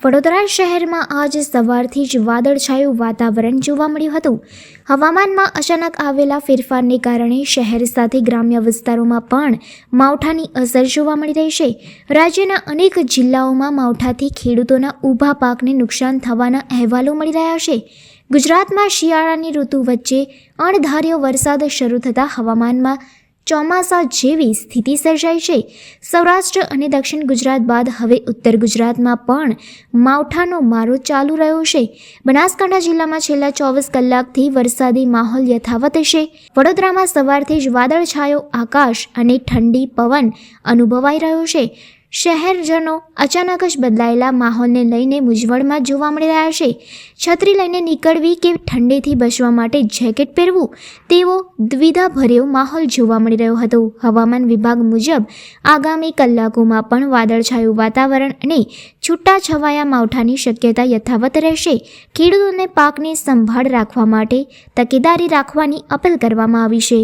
વડોદરા શહેરમાં આજે સવારથી જ વાદળછાયું વાતાવરણ જોવા મળ્યું હતું. હવામાનમાં અચાનક આવેલા ફેરફારને કારણે શહેર સાથે ગ્રામ્ય વિસ્તારોમાં પણ માવઠાની અસર જોવા મળી રહી છે. રાજ્યના અનેક જિલ્લાઓમાં માવઠાથી ખેડૂતોના ઊભા પાકને નુકસાન થવાના અહેવાલો મળી રહ્યા છે. ગુજરાતમાં શિયાળાની ઋતુ વચ્ચે અણધાર્યો વરસાદ શરૂ થતાં હવામાનમાં ચોમાસા જેવી સ્થિતિ સર્જાઈ છે. સૌરાષ્ટ્ર અને દક્ષિણ ગુજરાત બાદ હવે ઉત્તર ગુજરાતમાં પણ માવઠાનો મારો ચાલુ રહ્યો છે. બનાસકાંઠા જિલ્લામાં છેલ્લા 24 કલાકથી વરસાદી માહોલ યથાવત છે. વડોદરામાં સવારથી જ વાદળછાયો આકાશ અને ઠંડી પવન અનુભવાઈ રહ્યો છે. શહેરજનો અચાનક જ બદલાયેલા માહોલને લઈને મૂંઝવણમાં જોવા મળી રહ્યા છે. છત્રી લઈને નીકળવી કે ઠંડીથી બચવા માટે જેકેટ પહેરવું તેવો દ્વિધાભર્યો માહોલ જોવા મળી રહ્યો હતો. હવામાન વિભાગ મુજબ આગામી કલાકોમાં પણ વાદળછાયું વાતાવરણ અને છૂટાછવાયા માવઠાની શક્યતા યથાવત રહેશે. ખેડૂતોને પાકની સંભાળ રાખવા માટે તકેદારી રાખવાની અપીલ કરવામાં આવી છે.